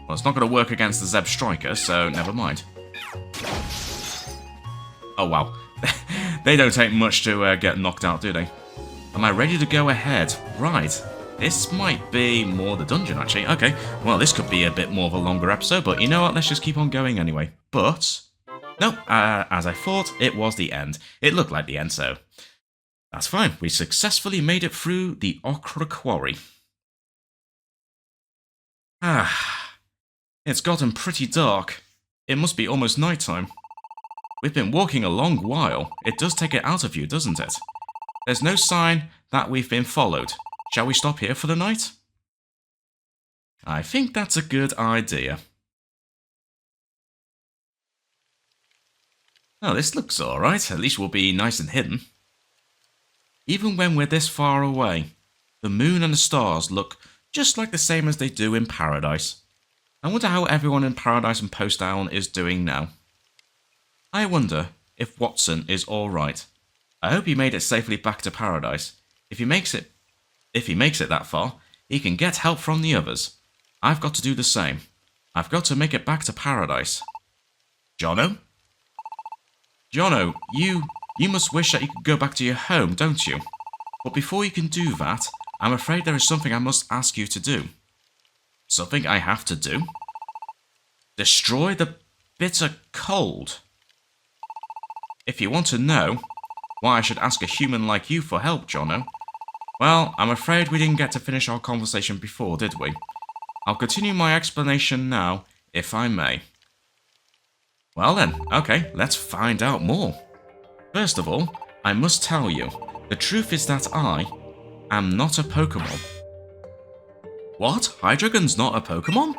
A: Well, it's not going to work against the Zeb Striker, so never mind. Oh, wow. They don't take much to get knocked out, do they? Am I ready to go ahead? Right. This might be more the dungeon, actually. Okay, well, this could be a bit more of a longer episode, but you know what? Let's just keep on going anyway. But, no, as I thought, it was the end. It looked like the end, so that's fine. We successfully made it through the Ochre Quarry. It's gotten pretty dark. It must be almost nighttime. We've been walking a long while. It does take it out of you, doesn't it? There's no sign that we've been followed. Shall we stop here for the night? I think that's a good idea. Oh, this looks alright. At least we'll be nice and hidden. Even when we're this far away, the moon and the stars look just like the same as they do in Paradise. I wonder how everyone in Paradise and Post Down is doing now. I wonder if Wottson is alright. I hope he made it safely back to Paradise. If he makes it that far, he can get help from the others. I've got to do the same. I've got to make it back to Paradise. Jono? Jono, you must wish that you could go back to your home, don't you? But before you can do that, I'm afraid there is something I must ask you to do. Something I have to do? Destroy the bitter cold. If you want to know why I should ask a human like you for help, Jono, well, I'm afraid we didn't get to finish our conversation before, did we? I'll continue my explanation now, if I may. Well then, okay, let's find out more. First of all, I must tell you, the truth is that I am not a Pokémon. What? Hydreigon's not a Pokémon?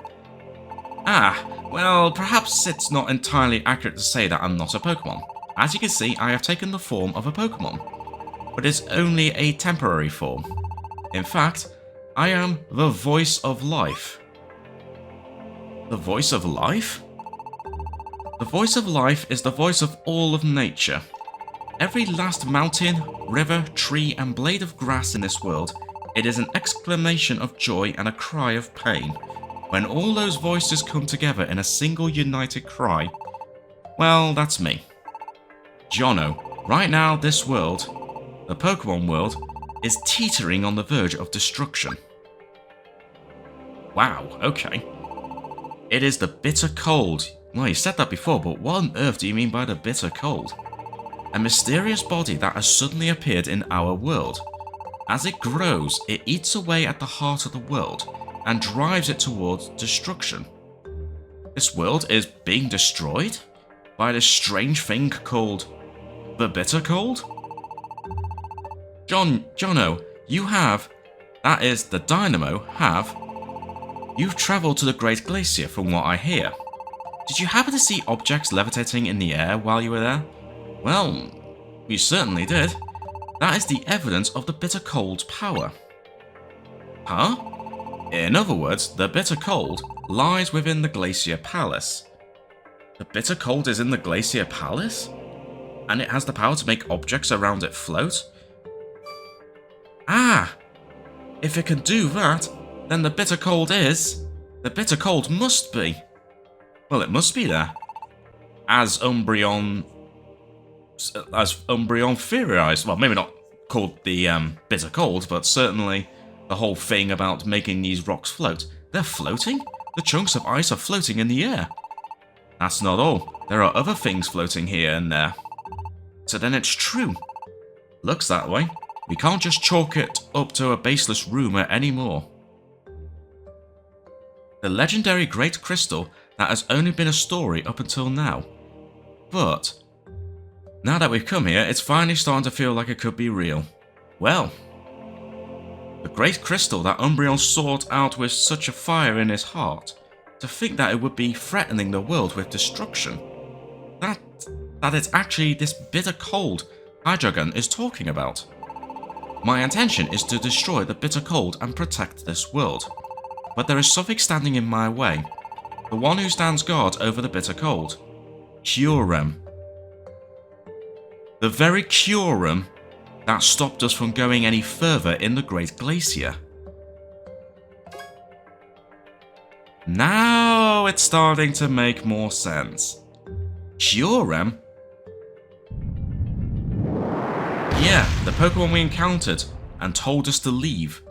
A: Well, perhaps it's not entirely accurate to say that I'm not a Pokémon. As you can see, I have taken the form of a Pokémon, but it's only a temporary form. In fact, I am the voice of life. The voice of life? The voice of life is the voice of all of nature. Every last mountain, river, tree, and blade of grass in this world, it is an exclamation of joy and a cry of pain. When all those voices come together in a single united cry, well, that's me. Jono, right now this world, the Pokemon world, is teetering on the verge of destruction. Wow, okay. It is the bitter cold. Well, you said that before, but what on earth do you mean by the bitter cold? A mysterious body that has suddenly appeared in our world. As it grows, it eats away at the heart of the world and drives it towards destruction. This world is being destroyed by this strange thing called the bitter cold? Jono, you have, that is the Dynamo, you've travelled to the Great Glacier from what I hear. Did you happen to see objects levitating in the air while you were there? Well, we certainly did. That is the evidence of the bitter cold's power. Huh? In other words, the bitter cold lies within the Glacier Palace. The bitter cold is in the Glacier Palace? And it has the power to make objects around it float? If it can do that, then the bitter cold must be. Well, it must be there. As Umbreon theorized, well, maybe not called the bitter cold, but certainly the whole thing about making these rocks float. They're floating? The chunks of ice are floating in the air. That's not all. There are other things floating here and there. So then it's true. Looks that way. We can't just chalk it up to a baseless rumour anymore. The legendary Great Crystal that has only been a story up until now. But now that we've come here, it's finally starting to feel like it could be real. Well, the Great Crystal that Umbreon sought out with such a fire in his heart, to think that it would be threatening the world with destruction. That it's actually this bitter cold Hydreigon is talking about. My intention is to destroy the bitter cold and protect this world. But there is something standing in my way. The one who stands guard over the bitter cold. Kyurem. The very Kyurem that stopped us from going any further in the Great Glacier. Now it's starting to make more sense. Kyurem? Yeah, the Pokemon we encountered and told us to leave.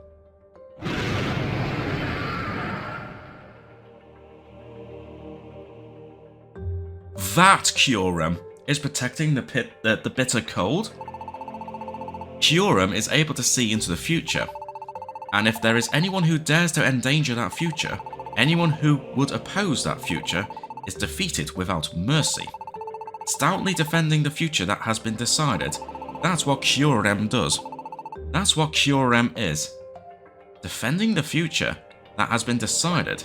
A: That Kyurem is protecting the bitter cold? Kyurem is able to see into the future, and if there is anyone who dares to endanger that future, anyone who would oppose that future is defeated without mercy. Stoutly defending the future that has been decided, that's what Kyurem does. That's what Kyurem is. Defending the future that has been decided.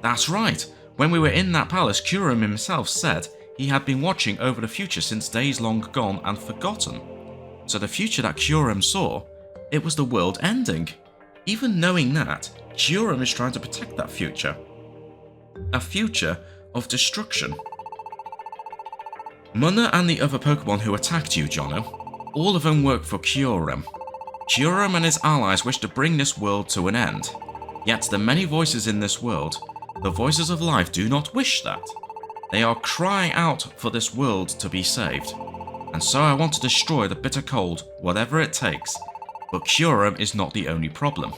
A: That's right, when we were in that palace, Kyurem himself said he had been watching over the future since days long gone and forgotten. So the future that Kyurem saw, it was the world ending. Even knowing that, Kyurem is trying to protect that future. A future of destruction. Munna and the other Pokemon who attacked you, Jono, all of them work for Kyurem. Kyurem and his allies wish to bring this world to an end. Yet the many voices in this world, the voices of life, do not wish that. They are crying out for this world to be saved. And so I want to destroy the bitter cold, whatever it takes. But Kyurem is not the only problem.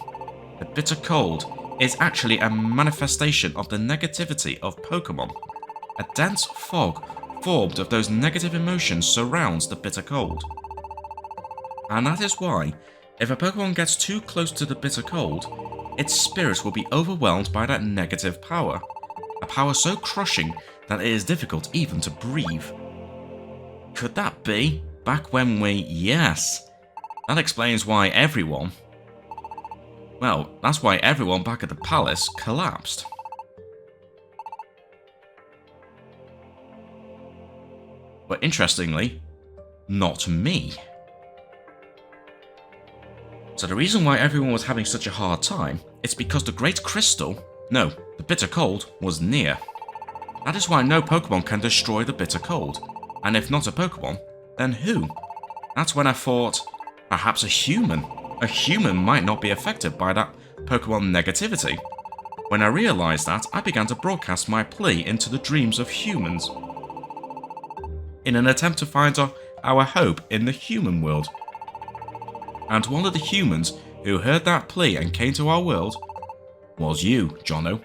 A: The bitter cold is actually a manifestation of the negativity of Pokemon. A dense fog formed of those negative emotions surrounds the bitter cold. And that is why, if a Pokemon gets too close to the bitter cold, its spirit will be overwhelmed by that negative power. A power so crushing that it is difficult even to breathe. Could that be back when we... Yes. That explains why everyone... Well, that's why everyone back at the palace collapsed. But interestingly, not me. So the reason why everyone was having such a hard time is because the Great Crystal, no, the Bitter Cold, was near. That is why no Pokemon can destroy the Bitter Cold. And if not a Pokemon, then who? That's when I thought, perhaps a human. A human might not be affected by that Pokemon negativity. When I realised that, I began to broadcast my plea into the dreams of humans, in an attempt to find our hope in the human world. And one of the humans who heard that plea and came to our world was you, Jono.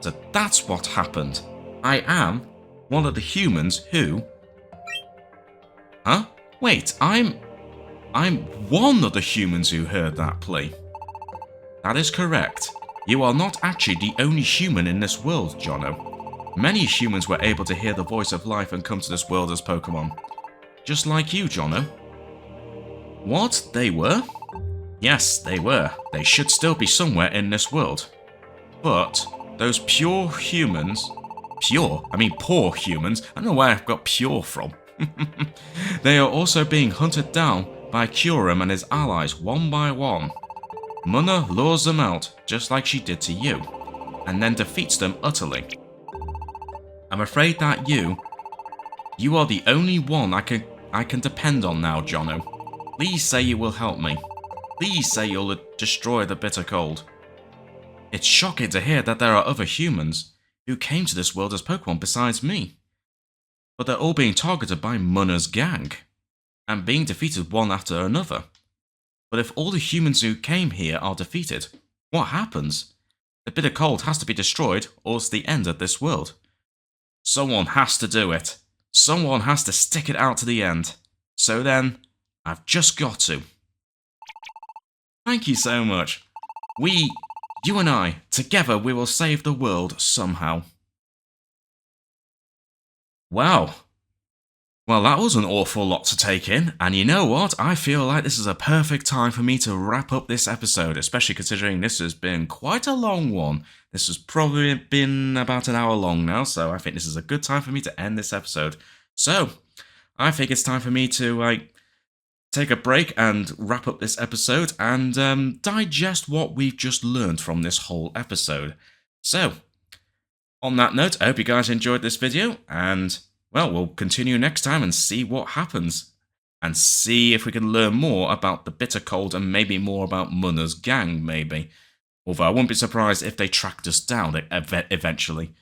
A: So that's what happened. I am one of the humans who... Huh? Wait, I'm one of the humans who heard that plea. That is correct. You are not actually the only human in this world, Jono. Many humans were able to hear the voice of life and come to this world as Pokemon. Just like you, Jono. What? They were? Yes, they were. They should still be somewhere in this world. But those pure humans... Pure? I mean poor humans. I don't know where I've got pure from. They are also being hunted down by Kyurem and his allies one by one. Munna lures them out, just like she did to you, and then defeats them utterly. I'm afraid that you are the only one I can depend on now, Jono. Please say you will help me. Please say you'll destroy the bitter cold. It's shocking to hear that there are other humans who came to this world as Pokemon besides me. But they're all being targeted by Munna's gang, and being defeated one after another. But if all the humans who came here are defeated, what happens? The bitter cold has to be destroyed, or it's the end of this world. Someone has to do it. Someone has to stick it out to the end. So then, I've just got to. Thank you so much. You and I, together we will save the world somehow. Wow. Well, that was an awful lot to take in, and you know what? I feel like this is a perfect time for me to wrap up this episode, especially considering this has been quite a long one. This has probably been about an hour long now, so I think this is a good time for me to end this episode. So, I think it's time for me to take a break and wrap up this episode and digest what we've just learned from this whole episode. So, on that note, I hope you guys enjoyed this video, and well, we'll continue next time and see what happens. And see if we can learn more about the bitter cold and maybe more about Munna's gang, maybe. Although I wouldn't be surprised if they tracked us down eventually.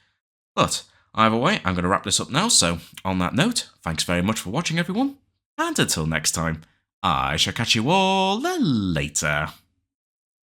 A: But either way, I'm going to wrap this up now, so on that note, thanks very much for watching everyone, and until next time, I shall catch you all later.